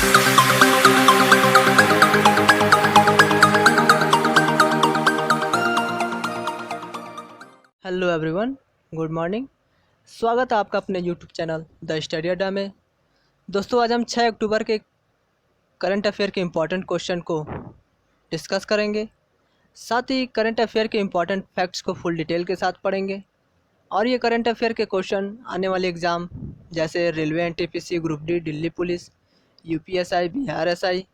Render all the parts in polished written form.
Hello everyone, good morning. स्वागत है आपका अपने यूट्यूब चैनल द स्टडी अड्डा में। दोस्तों, आज हम 6 अक्टूबर के करंट अफेयर के इम्पॉर्टेंट क्वेश्चन को डिस्कस करेंगे। साथ ही करंट अफेयर के इम्पॉर्टेंट फैक्ट्स को फुल डिटेल के साथ पढ़ेंगे। और ये करंट अफेयर के क्वेश्चन आने वाले एग्ज़ाम जैसे railway NTPC, group D, Delhi police, UPSI, Bihar SI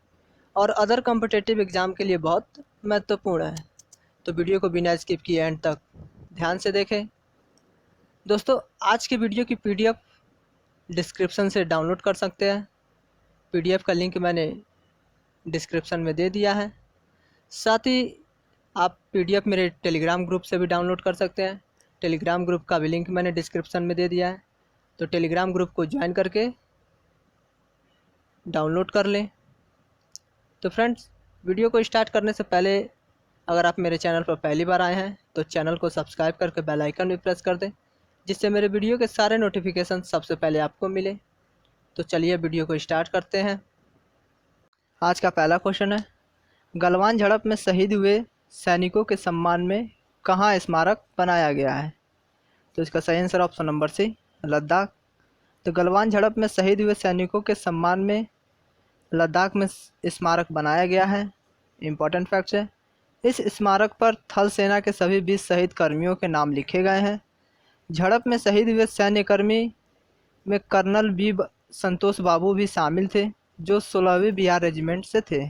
और अदर कॉम्पिटिटिव एग्ज़ाम के लिए बहुत महत्वपूर्ण है। तो वीडियो को बिना स्किप किए एंड तक ध्यान से देखें। दोस्तों, आज की वीडियो की पीडीएफ डिस्क्रिप्शन से डाउनलोड कर सकते हैं। पीडीएफ का लिंक मैंने डिस्क्रिप्शन में दे दिया है। साथ ही आप पीडीएफ मेरे टेलीग्राम ग्रुप से भी डाउनलोड कर सकते हैं। टेलीग्राम ग्रुप का भी लिंक मैंने डिस्क्रिप्शन में दे दिया है, तो टेलीग्राम ग्रुप को ज्वाइन करके डाउनलोड कर लें। तो फ्रेंड्स, वीडियो को स्टार्ट करने से पहले अगर आप मेरे चैनल पर पहली बार आए हैं तो चैनल को सब्सक्राइब करके बेल आइकन भी प्रेस कर दें, जिससे मेरे वीडियो के सारे नोटिफिकेशन सबसे पहले आपको मिले। तो चलिए वीडियो को स्टार्ट करते हैं। आज का पहला क्वेश्चन है, गलवान झड़प में शहीद हुए सैनिकों के सम्मान में कहाँ स्मारक बनाया गया है? तो इसका सही answer option number C, Ladakh. तो गलवान झड़प में शहीद हुए सैनिकों के सम्मान में लद्दाख में स्मारक बनाया गया है। इम्पॉर्टेंट फैक्ट्स है, इस स्मारक पर थल सेना के सभी 20 शहीद कर्मियों के नाम लिखे गए हैं। झड़प में शहीद हुए सैन्यकर्मी में कर्नल संतोष बाबू भी शामिल थे, जो 16वीं बिहार रेजिमेंट से थे।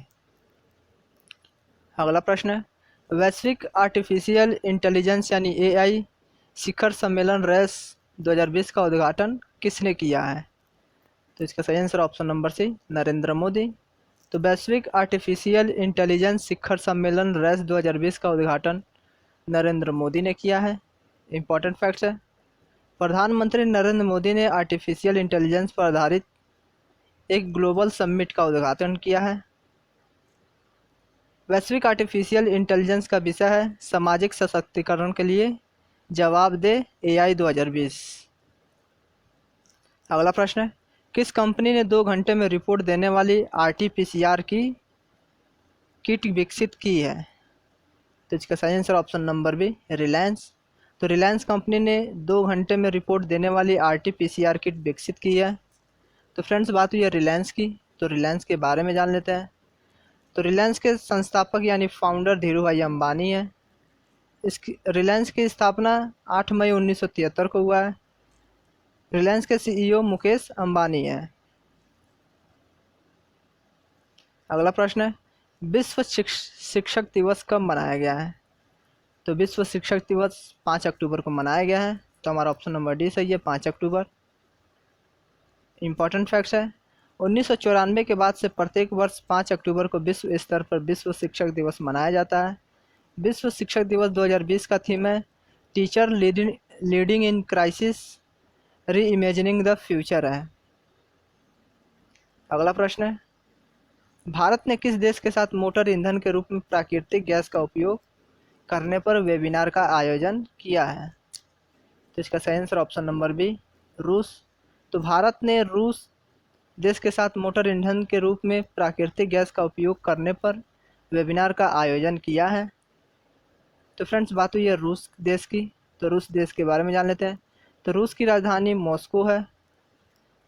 अगला प्रश्न है, वैश्विक आर्टिफिशियल इंटेलिजेंस यानी एआई शिखर सम्मेलन रेस 2020 का उद्घाटन किसने किया है? तो इसका सही answer option number C, Narendra Modi. तो वैश्विक आर्टिफिशियल इंटेलिजेंस शिखर सम्मेलन रेस 2020 का उद्घाटन नरेंद्र मोदी ने किया है। इम्पॉर्टेंट फैक्ट्स है, प्रधानमंत्री नरेंद्र मोदी ने आर्टिफिशियल इंटेलिजेंस पर आधारित एक ग्लोबल समिट का उद्घाटन किया है। वैश्विक आर्टिफिशियल इंटेलिजेंस का विषय है सामाजिक सशक्तिकरण के लिए जवाबदेह एआई 2020। अगला प्रश्न है, किस कंपनी ने 2 घंटे में रिपोर्ट देने वाली आरटी-पीसीआर की किट विकसित की है? तो इसका सही answer option number B, Reliance. तो रिलायंस कंपनी ने 2 घंटे में रिपोर्ट देने वाली आरटी-पीसीआर किट विकसित की है। तो फ्रेंड्स, बात हुई है रिलायंस की, तो रिलायंस के बारे में जान लेते हैं। तो रिलायंस के संस्थापक यानी फाउंडर धीरू भाई अंबानी है। इसकी रिलायंस की स्थापना 8 मई 1973 को हुआ है। रिलायंस के सीईओ मुकेश अंबानी हैं। अगला प्रश्न है, विश्व शिक्षक दिवस कब मनाया गया है? तो विश्व शिक्षक दिवस 5 अक्टूबर को मनाया गया है। तो हमारा ऑप्शन नंबर डी सही है, 5 अक्टूबर। इम्पॉर्टेंट फैक्ट्स है, 1994 के बाद से प्रत्येक वर्ष 5 अक्टूबर को विश्व स्तर पर विश्व शिक्षक दिवस मनाया जाता है। विश्व शिक्षक दिवस 2020 का थीम है टीचर लीडिंग इन क्राइसिस री इमेजिनिंग द फ्यूचर है। अगला प्रश्न है, भारत ने किस देश के साथ मोटर ईंधन के रूप में प्राकृतिक गैस का उपयोग करने पर वेबिनार का आयोजन किया है? तो इसका सही आंसर ऑप्शन नंबर बी, रूस। तो भारत ने रूस देश के साथ मोटर ईंधन के रूप में प्राकृतिक गैस का उपयोग करने पर वेबिनार का आयोजन किया है। तो फ्रेंड्स, बात हुई है रूस देश की, तो रूस देश के बारे में जान लेते हैं। तो रूस की राजधानी मॉस्को है।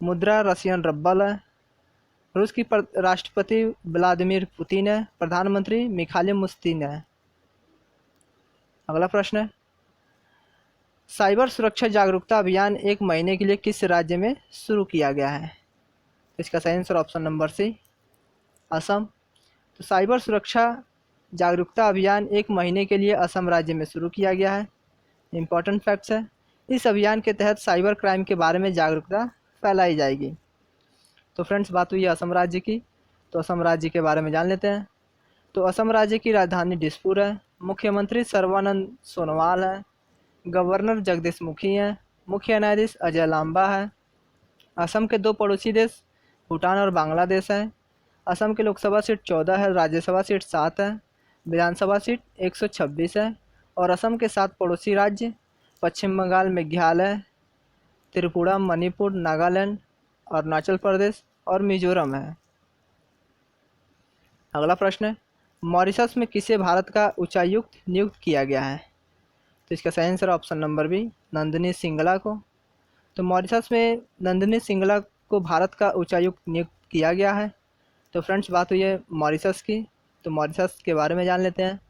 मुद्रा रशियन रब्बल है। रूस की राष्ट्रपति व्लादिमीर पुतिन है। प्रधानमंत्री मिखाइल मुश्तिन है। अगला प्रश्न है, साइबर सुरक्षा जागरूकता अभियान 1 महीने के लिए किस राज्य में शुरू किया गया है? इसका सही answer option number C, Assam. तो साइबर सुरक्षा जागरूकता अभियान 1 महीने के लिए असम राज्य में शुरू किया गया है। इम्पॉर्टेंट फैक्ट्स है, इस अभियान के तहत साइबर क्राइम के बारे में जागरूकता फैलाई जाएगी। तो फ्रेंड्स, बात हुई है असम राज्य की, तो असम राज्य के बारे में जान लेते हैं। तो असम राज्य की राजधानी दिसपुर है। मुख्यमंत्री सर्बानंद सोनोवाल है। गवर्नर जगदीश मुखी हैं। मुख्य न्यायाधीश अजय लांबा है। असम के 2 पड़ोसी देश भूटान और बांग्लादेश हैं। असम की लोकसभा सीट 14 है, राज्यसभा सीट 7 है, विधानसभा सीट 126 है। और असम के 7 पड़ोसी राज्य पश्चिम बंगाल, मेघालय, त्रिपुरा, मणिपुर, नागालैंड, अरुणाचल प्रदेश और मिजोरम है। अगला प्रश्न है, मॉरिशस में किसे भारत का उच्चायुक्त नियुक्त किया गया है? तो इसका सही answer option number B, Nandini Singla को। तो मॉरिशस में नंदिनी सिंगला को भारत का उच्चायुक्त नियुक्त किया गया है। तो फ्रेंड्स बात हुई है मॉरिशस की, तो मॉरिशस के बारे में जान लेते हैं।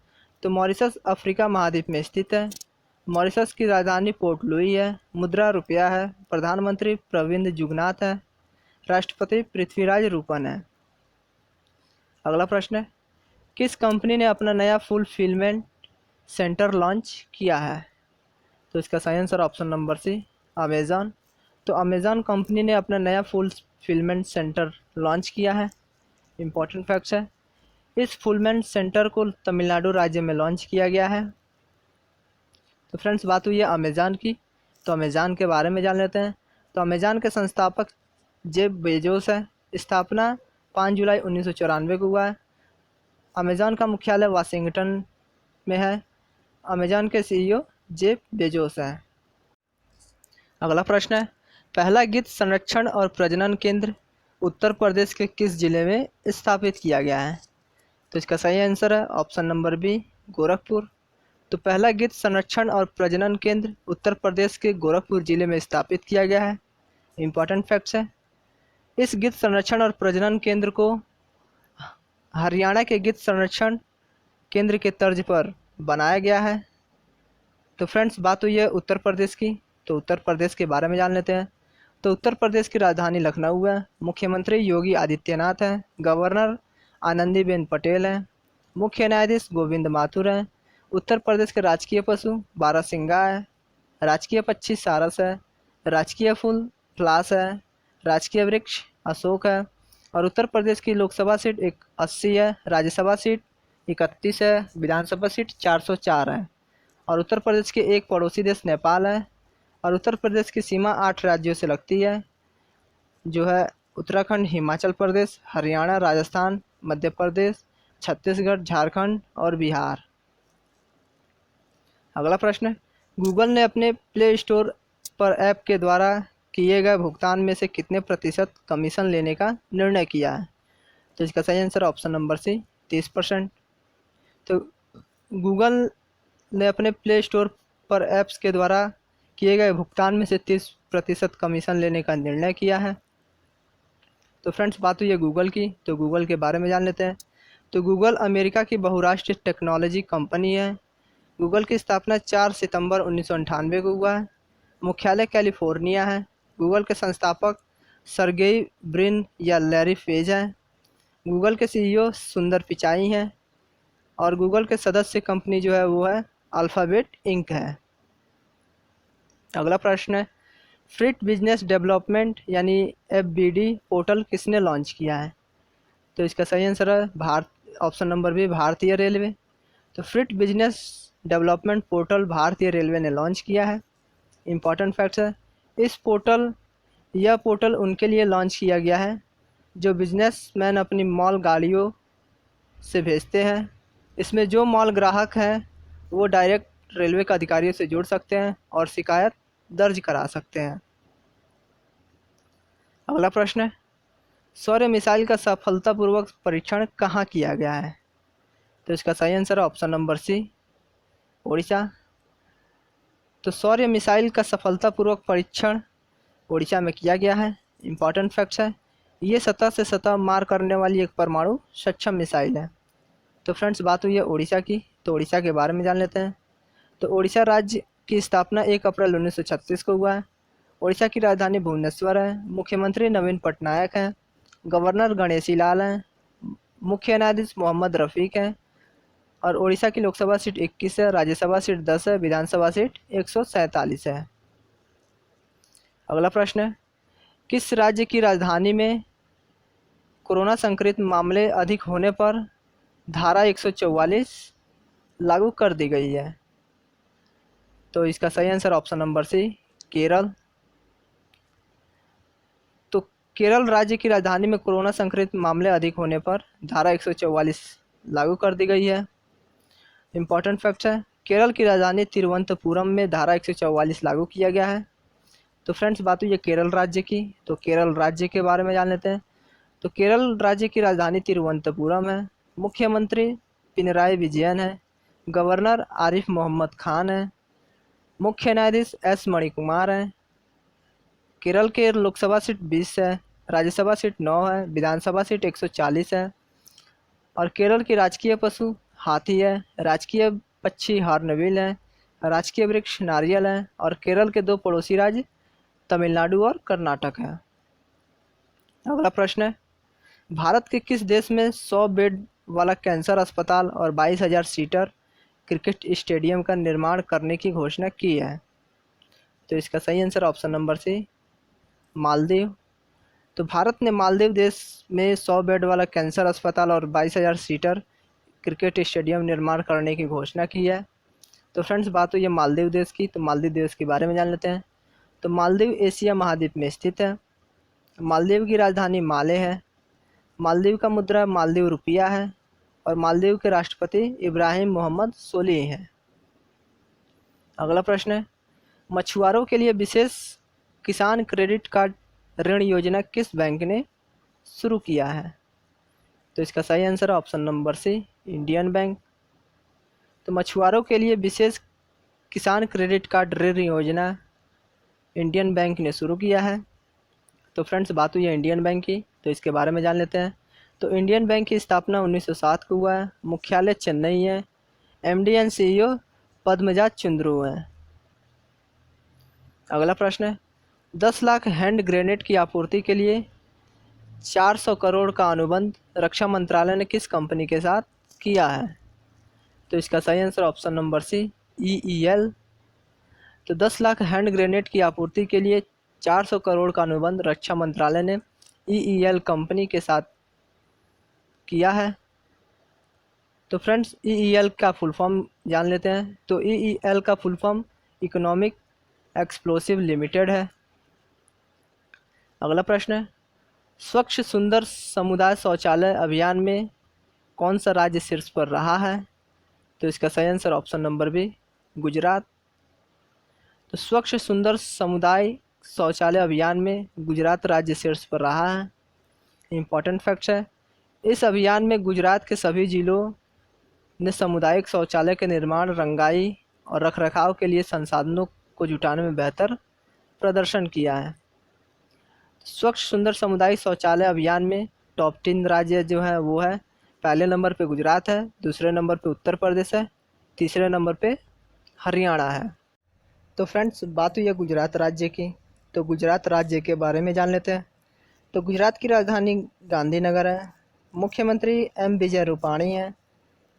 तो मॉरिशस अफ्रीका महाद्वीप में स्थित है। मॉरिशस की राजधानी पोर्ट लुई है। मुद्रा रुपया है। प्रधानमंत्री प्रविंद जुगनाथ है। राष्ट्रपति पृथ्वीराज रूपन है। अगला प्रश्न है, किस कंपनी ने अपना नया फुलफिलमेंट सेंटर लॉन्च किया है? तो इसका सही answer option number C, Amazon. तो अमेज़ॉन कंपनी ने अपना नया फुलफिलमेंट सेंटर लॉन्च किया है। इम्पोर्टेंट फैक्ट्स है, इस फुलफिलमेंट सेंटर को तमिलनाडु राज्य में लॉन्च किया गया है। तो फ्रेंड्स बात हुई है अमेज़ॉन की, तो अमेज़ॉन के बारे में जान लेते हैं। तो अमेज़ॉन के संस्थापक जेफ बेजोस है। स्थापना 5 जुलाई 1994 को हुआ है। अमेज़ॉन का मुख्यालय वाशिंगटन में है। अमेज़ॉन के सीईओ जेफ बेजोस हैं। अगला प्रश्न है, पहला गिद्ध संरक्षण और प्रजनन केंद्र उत्तर प्रदेश के किस जिले में स्थापित किया गया है? तो इसका सही आंसर है ऑप्शन नंबर बी, गोरखपुर। तो पहला गिद्ध संरक्षण और प्रजनन केंद्र उत्तर प्रदेश के गोरखपुर जिले में स्थापित किया गया है। इम्पॉर्टेंट फैक्ट्स है, इस गिद्ध संरक्षण और प्रजनन केंद्र को हरियाणा के गिद्ध संरक्षण केंद्र के तर्ज पर बनाया गया है। तो फ्रेंड्स बात हुई है उत्तर प्रदेश की, तो उत्तर प्रदेश के बारे में जान लेते हैं। तो उत्तर प्रदेश की राजधानी लखनऊ है। मुख्यमंत्री योगी आदित्यनाथ हैं। गवर्नर आनंदीबेन पटेल हैं। मुख्य न्यायाधीश गोविंद माथुर हैं। उत्तर प्रदेश के राजकीय पशु बारहसिंगा है। राजकीय पक्षी सारस है। राजकीय फूल पलाश है। राजकीय वृक्ष अशोक है। और उत्तर प्रदेश की लोकसभा सीट 80 है। राज्यसभा सीट 31 है। विधानसभा सीट 404 है। और उत्तर प्रदेश के एक पड़ोसी देश नेपाल है। और उत्तर प्रदेश की सीमा 8 राज्यों से लगती है, जो है उत्तराखंड, हिमाचल प्रदेश, हरियाणा, राजस्थान, मध्य प्रदेश, छत्तीसगढ़, झारखंड और बिहार। अगला प्रश्न है, गूगल ने अपने प्ले स्टोर पर ऐप के द्वारा किए गए भुगतान में से कितने प्रतिशत कमीशन लेने का निर्णय किया है? तो इसका सही आंसर ऑप्शन नंबर सी, 30%। तो गूगल ने अपने प्ले स्टोर पर ऐप्स के द्वारा किए गए भुगतान में से 30% कमीशन लेने का निर्णय किया है। तो फ्रेंड्स बात हुई है गूगल की, तो गूगल के बारे में जान लेते हैं। तो गूगल अमेरिका की बहुराष्ट्रीय टेक्नोलॉजी कंपनी है। गूगल की स्थापना 4 सितंबर 1998 को हुआ है। मुख्यालय कैलिफोर्निया है। गूगल के संस्थापक सर्गेई ब्रिन या लैरी पेज हैं। गूगल के सीईओ सुंदर पिचाई हैं। और गूगल के सदस्य कंपनी जो है वो है अल्फ़ाबेट इंक है। अगला प्रश्न है, फ्रीट बिजनेस डेवलपमेंट यानी FBD पोर्टल किसने लॉन्च किया है? तो इसका सही आंसर है ऑप्शन नंबर बी, भारतीय रेलवे। तो फ्रीट बिजनेस डेवलपमेंट पोर्टल भारतीय रेलवे ने लॉन्च किया है। इम्पॉर्टेंट फैक्ट्स है, यह पोर्टल उनके लिए लॉन्च किया गया है जो बिजनेसमैन अपनी मॉल गाड़ियों से भेजते हैं। इसमें जो मॉल ग्राहक हैं वो डायरेक्ट रेलवे के अधिकारियों से जुड़ सकते हैं और शिकायत दर्ज करा सकते हैं। अगला प्रश्न है, सौर्य मिसाइल का सफलतापूर्वक परीक्षण कहाँ किया गया है? तो इसका सही आंसर है ऑप्शन नंबर सी, ओडिशा। तो सौर्य मिसाइल का सफलतापूर्वक परीक्षण ओडिशा में किया गया है। इम्पॉर्टेंट फैक्ट्स है, ये सतह से सतह मार करने वाली एक परमाणु सक्षम मिसाइल है। तो फ्रेंड्स बात हुई है उड़ीसा की, तो उड़ीसा के बारे में जान लेते हैं। तो उड़ीसा राज्य की स्थापना 1 अप्रैल 1936 को हुआ है। उड़ीसा की राजधानी भुवनेश्वर है। मुख्यमंत्री नवीन पटनायक हैं। गवर्नर गणेशी लाल हैं। मुख्य न्यायाधीश मोहम्मद रफ़ीक हैं। और उड़ीसा की लोकसभा सीट 21 है। राज्यसभा सीट 10 है। विधानसभा सीट 147 है। अगला प्रश्न है, किस राज्य की राजधानी में कोरोना संक्रमित मामले अधिक होने पर धारा 144 लागू कर दी गई है? तो इसका सही answer option number C, Kerala. तो केरल राज्य की राजधानी में कोरोना संक्रमित मामले अधिक होने पर धारा 144 लागू कर दी गई है। इम्पॉर्टेंट फैक्ट है, केरल की राजधानी तिरुवनंतपुरम में धारा 144 लागू किया गया है। तो फ्रेंड्स बात हुई है केरल राज्य की, तो केरल राज्य के बारे में जान लेते हैं। तो केरल राज्य की राजधानी तिरुवनंतपुरम है। मुख्यमंत्री पिनराई विजयन है, गवर्नर आरिफ मोहम्मद खान है, मुख्य न्यायाधीश एस मणिकुमार हैं, केरल के लोकसभा सीट 20 है, राज्यसभा सीट 9 है, विधानसभा सीट 140 है, और केरल की राजकीय पशु हाथी है, राजकीय पक्षी हॉर्नबिल है, राजकीय वृक्ष नारियल है, और केरल के 2 पड़ोसी राज्य तमिलनाडु और कर्नाटक है। अगला प्रश्न है, भारत के किस देश में 100 बेड वाला कैंसर अस्पताल और 22,000 सीटर क्रिकेट स्टेडियम का निर्माण करने की घोषणा की है? तो इसका सही answer option number C, Maldives. तो भारत ने मालदीव देश में 100 बेड वाला कैंसर अस्पताल और 22,000 सीटर क्रिकेट स्टेडियम निर्माण करने की घोषणा की है। तो फ्रेंड्स, बात हुई है मालदीव देश की, तो मालदीव देश के बारे में जान लेते हैं। तो मालदीव एशिया महाद्वीप में स्थित है। मालदीव की राजधानी माले है। मालदीव का मुद्रा मालदीव रुपया है, और मालदीव के राष्ट्रपति इब्राहिम मोहम्मद सोलिह हैं। अगला प्रश्न है, मछुआरों के लिए विशेष किसान क्रेडिट कार्ड ऋण योजना किस बैंक ने शुरू किया है? तो इसका सही आंसर है option number C, Indian Bank. तो मछुआरों के लिए विशेष किसान क्रेडिट कार्ड ऋण योजना इंडियन बैंक ने शुरू किया है। तो फ्रेंड्स, बात हुई है इंडियन बैंक की, तो इसके बारे में जान लेते हैं। तो इंडियन बैंक की स्थापना 1907 को हुआ है। मुख्यालय चेन्नई है। MD and CEO Padmaja Chundru हैं। अगला प्रश्न है, 10 लाख हैंड ग्रेनेड की आपूर्ति के लिए 400 करोड़ का अनुबंध रक्षा मंत्रालय ने किस कंपनी के साथ किया है? तो इसका सही answer option number C, EEL। तो 10 लाख हैंड ग्रेनेड की आपूर्ति के लिए 400 करोड़ का अनुबंध रक्षा मंत्रालय ने EEL कंपनी के साथ किया है। तो फ्रेंड्स, EEL का फुल फॉर्म जान लेते हैं। तो EEL का full form economic explosive limited है। अगला प्रश्न है, स्वच्छ सुंदर समुदाय शौचालय अभियान में कौन सा राज्य शीर्ष पर रहा है? तो इसका सही answer option number B, Gujarat. तो स्वच्छ सुंदर समुदाय शौचालय अभियान में गुजरात राज्य शीर्ष पर रहा है। इम्पॉर्टेंट फैक्ट्स है, इस अभियान में गुजरात के सभी जिलों ने सामुदायिक शौचालय के निर्माण, रंगाई और रखरखाव के लिए संसाधनों को जुटाने में बेहतर प्रदर्शन किया है। स्वच्छ सुंदर समुदाय शौचालय अभियान में टॉप 3 राज्य जो है वो है, पहले नंबर पे गुजरात है, दूसरे नंबर पे उत्तर प्रदेश है, तीसरे नंबर पे हरियाणा है। तो फ्रेंड्स, बात हुई है गुजरात राज्य की, तो गुजरात राज्य के बारे में जान लेते हैं। तो गुजरात की राजधानी गांधीनगर है। मुख्यमंत्री M विजय रूपाणी हैं।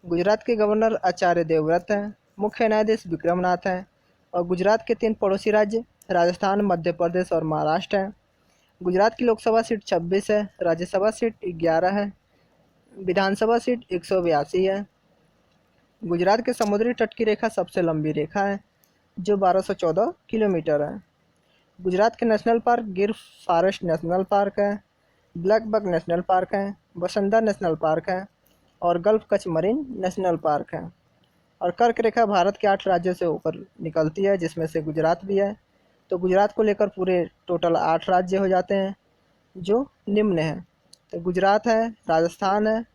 गुजरात के गवर्नर आचार्य देवव्रत हैं। मुख्य न्यायाधीश विक्रमनाथ हैं। और गुजरात के 3 पड़ोसी राज्य राजस्थान, मध्य प्रदेश और महाराष्ट्र हैं। गुजरात की लोकसभा सीट 26 है, राज्यसभा सीट 11 है, विधानसभा सीट 182 है। गुजरात के समुद्री तट की रेखा सबसे लंबी रेखा है, जो 1214 किलोमीटर है। गुजरात के नेशनल पार्क गिर फॉरेस्ट नेशनल पार्क है, ब्लैक बक नेशनल पार्क है, बसंदा नेशनल पार्क है, और gulf Kutch marine national park है। और कर्क रेखा भारत के 8 राज्यों से होकर निकलती है, जिसमें से गुजरात भी है। तो गुजरात को लेकर पूरे टोटल 8 राज्य हो जाते हैं, जो निम्न हैं। तो गुजरात है, राजस्थान है,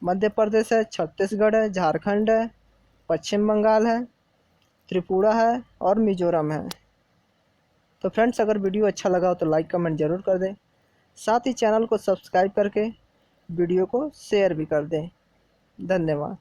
मध्य प्रदेश है, छत्तीसगढ़ है, झारखंड है, पश्चिम बंगाल है, त्रिपुरा है और मिजोरम है। तो फ्रेंड्स, अगर वीडियो अच्छा लगा हो तो लाइक कमेंट ज़रूर कर दें। साथ ही चैनल को सब्सक्राइब करके वीडियो को शेयर भी कर दें। धन्यवाद।